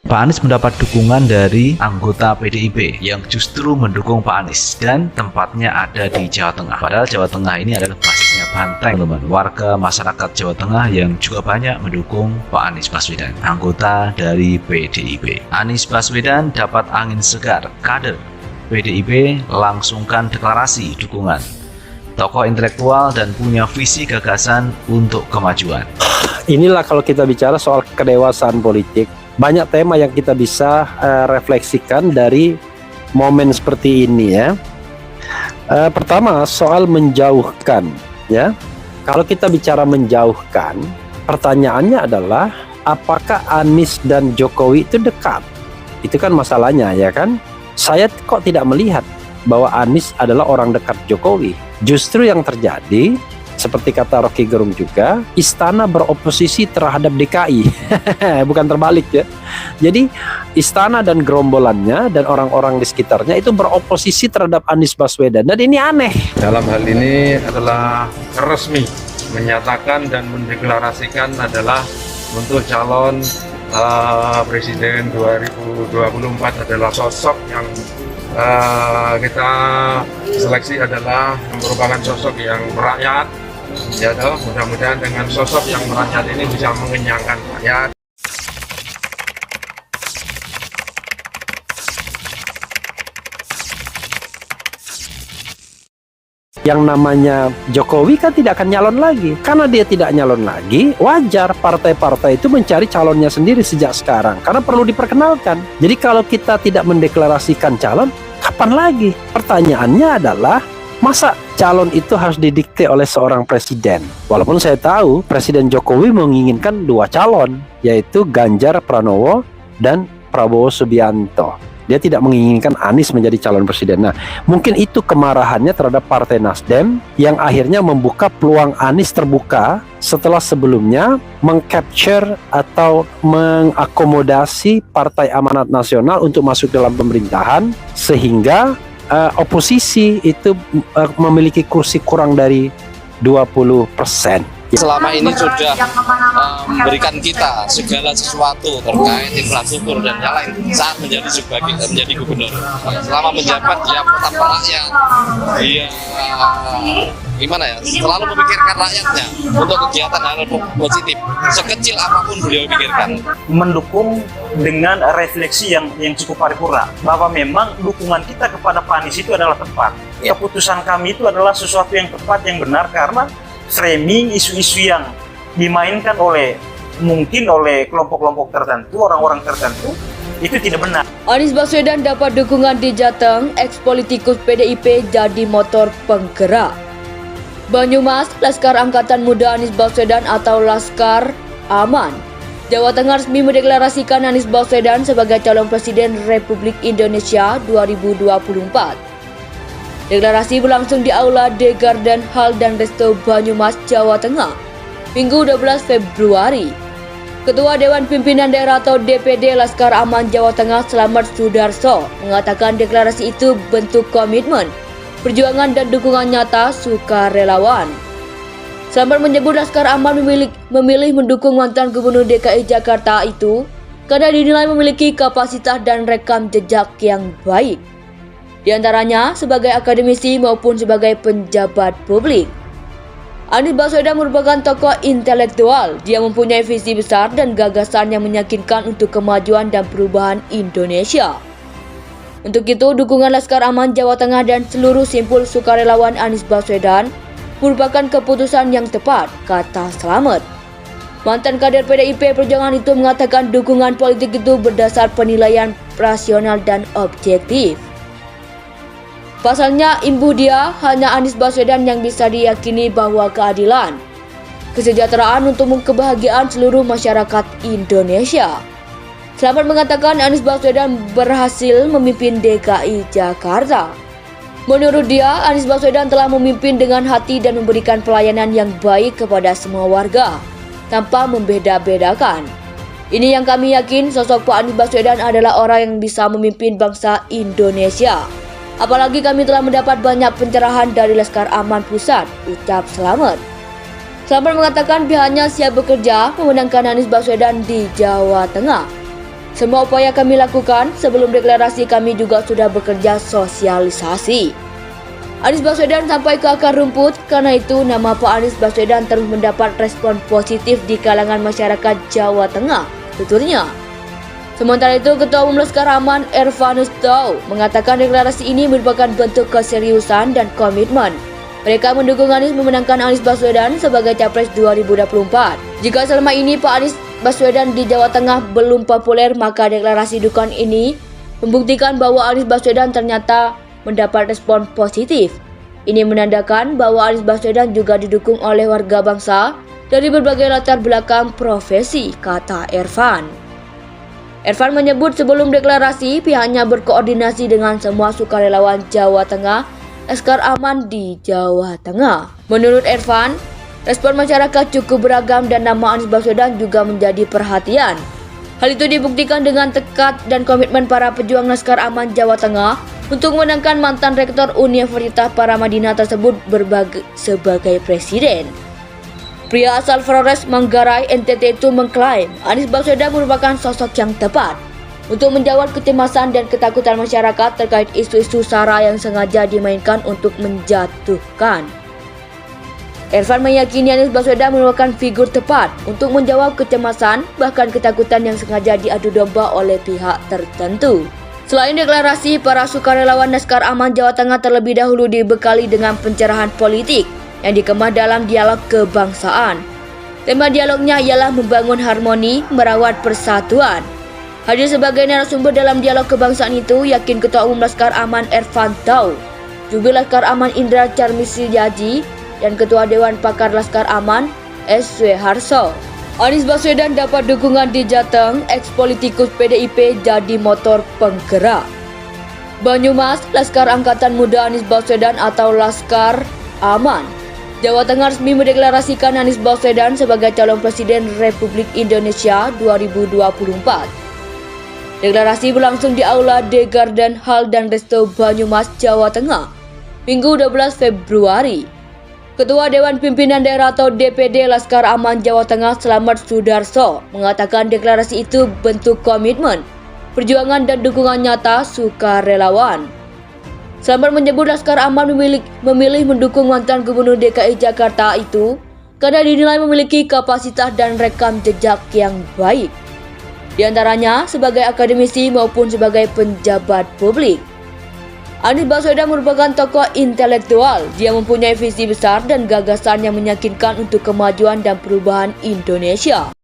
Pak Anies mendapat dukungan dari anggota PDIP yang justru mendukung Pak Anies dan tempatnya ada di Jawa Tengah. Padahal Jawa Tengah ini adalah basisnya Banteng, teman-teman. Warga masyarakat Jawa Tengah yang juga banyak mendukung Pak Anies Baswedan, anggota dari PDIP. Anies Baswedan dapat angin segar, kader PDIP langsungkan deklarasi dukungan. Tokoh intelektual dan punya visi gagasan untuk kemajuan. Inilah kalau kita bicara soal kedewasaan politik. Banyak tema yang kita bisa refleksikan dari momen seperti ini ya. Pertama soal menjauhkan ya. Kalau kita bicara menjauhkan, pertanyaannya adalah apakah Anies dan Jokowi itu dekat? Itu kan masalahnya ya kan. Saya kok tidak melihat bahwa Anies adalah orang dekat Jokowi. Justru yang terjadi seperti kata Rocky Gerung juga, istana beroposisi terhadap DKI, bukan terbalik ya. Jadi istana dan gerombolannya dan orang-orang di sekitarnya itu beroposisi terhadap Anies Baswedan, dan ini aneh. Dalam hal ini adalah resmi menyatakan dan mendeklarasikan adalah untuk calon Presiden 2024 adalah sosok yang kita seleksi adalah merupakan sosok yang merakyat. Ya toh, mudah-mudahan dengan sosok yang merakyat ini bisa mengenyangkan rakyat. Yang namanya Jokowi kan tidak akan nyalon lagi. Karena dia tidak nyalon lagi, wajar partai-partai itu mencari calonnya sendiri sejak sekarang. Karena perlu diperkenalkan. Jadi kalau kita tidak mendeklarasikan calon, kapan lagi? Pertanyaannya adalah, masa calon itu harus didikte oleh seorang presiden? Walaupun saya tahu Presiden Jokowi menginginkan dua calon, yaitu Ganjar Pranowo dan Prabowo Subianto. Dia tidak menginginkan Anies menjadi calon presiden. Nah, mungkin itu kemarahannya terhadap Partai Nasdem yang akhirnya membuka peluang Anies terbuka setelah sebelumnya mengcapture atau mengakomodasi Partai Amanat Nasional untuk masuk dalam pemerintahan, sehingga oposisi itu memiliki kursi kurang dari 20%. Selama ini sudah memberikan kita segala sesuatu terkait infrastruktur dan yang lain saat menjadi gubernur. Selama menjabat dia tetap rakyat, dia gimana ya, selalu memikirkan rakyatnya untuk kegiatan hal positif, sekecil apapun beliau pikirkan. Mendukung dengan refleksi yang cukup paripurna bahwa memang dukungan kita kepada Pak Anies itu adalah tepat. Keputusan kami itu adalah sesuatu yang tepat, yang benar, karena framing isu-isu yang dimainkan mungkin oleh kelompok-kelompok tertentu, orang-orang tertentu, itu tidak benar. Anies Baswedan dapat dukungan di Jateng, ex-politikus PDIP jadi motor penggerak. Banyumas, Laskar Angkatan Muda Anies Baswedan atau Laskar Aman, Jawa Tengah resmi mendeklarasikan Anies Baswedan sebagai calon Presiden Republik Indonesia 2024. Deklarasi berlangsung di Aula The Garden Hall dan Resto Banyumas, Jawa Tengah, Minggu 12 Februari. Ketua Dewan Pimpinan Daerah atau DPD Laskar Aman Jawa Tengah, Slamet Sudarso, mengatakan deklarasi itu bentuk komitmen, perjuangan dan dukungan nyata sukarelawan. Slamet menyebut Laskar Aman memilih mendukung mantan Gubernur DKI Jakarta itu karena dinilai memiliki kapasitas dan rekam jejak yang baik, di antaranya sebagai akademisi maupun sebagai penjabat publik. Anies Baswedan merupakan tokoh intelektual. Dia mempunyai visi besar dan gagasan yang meyakinkan untuk kemajuan dan perubahan Indonesia. Untuk itu, dukungan Laskar Aman Jawa Tengah dan seluruh simpul sukarelawan Anies Baswedan merupakan keputusan yang tepat, kata Slamet. Mantan kader PDIP Perjuangan itu mengatakan dukungan politik itu berdasar penilaian rasional dan objektif. Pasalnya, imbuh dia hanya Anies Baswedan yang bisa diyakini bahwa keadilan, kesejahteraan untuk kebahagiaan seluruh masyarakat Indonesia. Slamet mengatakan Anies Baswedan berhasil memimpin DKI Jakarta. Menurut dia, Anies Baswedan telah memimpin dengan hati dan memberikan pelayanan yang baik kepada semua warga, tanpa membeda-bedakan. Ini yang kami yakin, sosok Pak Anies Baswedan adalah orang yang bisa memimpin bangsa Indonesia. Apalagi kami telah mendapat banyak pencerahan dari Laskar Aman Pusat, ucap Slamet. Slamet mengatakan pihaknya siap bekerja memenangkan Anies Baswedan di Jawa Tengah. Semua upaya kami lakukan, sebelum deklarasi kami juga sudah bekerja sosialisasi. Anies Baswedan sampai ke akar rumput, karena itu nama Pak Anies Baswedan terus mendapat respon positif di kalangan masyarakat Jawa Tengah, tuturnya. Sementara itu, Ketua Umum Laskar Aman Ervanus Tau mengatakan deklarasi ini merupakan bentuk keseriusan dan komitmen mereka mendukung Anies memenangkan Anies Baswedan sebagai Capres 2024. Jika selama ini Pak Anies Baswedan di Jawa Tengah belum populer, maka deklarasi dukungan ini membuktikan bahwa Anies Baswedan ternyata mendapat respon positif. Ini menandakan bahwa Anies Baswedan juga didukung oleh warga bangsa dari berbagai latar belakang profesi, kata Ervan. Ervan menyebut sebelum deklarasi pihaknya berkoordinasi dengan semua sukarelawan Jawa Tengah, Laskar Aman di Jawa Tengah. Menurut Ervan, respon masyarakat cukup beragam dan nama Anies Baswedan juga menjadi perhatian. Hal itu dibuktikan dengan tekad dan komitmen para pejuang Laskar Aman Jawa Tengah untuk memenangkan mantan rektor Universitas Paramadina tersebut sebagai presiden. Pria asal Flores, Manggarai, NTT itu mengklaim Anies Baswedan merupakan sosok yang tepat untuk menjawab kecemasan dan ketakutan masyarakat terkait isu-isu SARA yang sengaja dimainkan untuk menjatuhkan. Ervan meyakini Anies Baswedan merupakan figur tepat untuk menjawab kecemasan bahkan ketakutan yang sengaja diadu domba oleh pihak tertentu. Selain deklarasi, para sukarelawan Laskar Aman Jawa Tengah terlebih dahulu dibekali dengan pencerahan politik yang dikemas dalam dialog kebangsaan. Tema dialognya ialah membangun harmoni, merawat persatuan. Hadir sebagai narasumber dalam dialog kebangsaan itu, yakin Ketua Umum Laskar Aman Ervan Tau, Jubir Laskar Aman Indra Carmisriaji, dan Ketua Dewan Pakar Laskar Aman S.W. Harso. Anies Baswedan dapat dukungan di Jateng, ex-politikus PDIP jadi motor penggerak. Banyumas, Laskar Angkatan Muda Anies Baswedan atau Laskar Aman Jawa Tengah resmi mendeklarasikan Anies Baswedan sebagai calon Presiden Republik Indonesia 2024. Deklarasi berlangsung di Aula The Garden Hall dan Resto Banyumas, Jawa Tengah, Minggu 12 Februari. Ketua Dewan Pimpinan Daerah atau DPD Laskar Aman Jawa Tengah, Slamet Sudarso, mengatakan deklarasi itu bentuk komitmen, perjuangan dan dukungan nyata sukarelawan. Slamet menyebut Laskar Aman memilih mendukung mantan Gubernur DKI Jakarta itu karena dinilai memiliki kapasitas dan rekam jejak yang baik, di antaranya sebagai akademisi maupun sebagai penjabat publik. Anies Baswedan merupakan tokoh intelektual. Dia mempunyai visi besar dan gagasan yang meyakinkan untuk kemajuan dan perubahan Indonesia.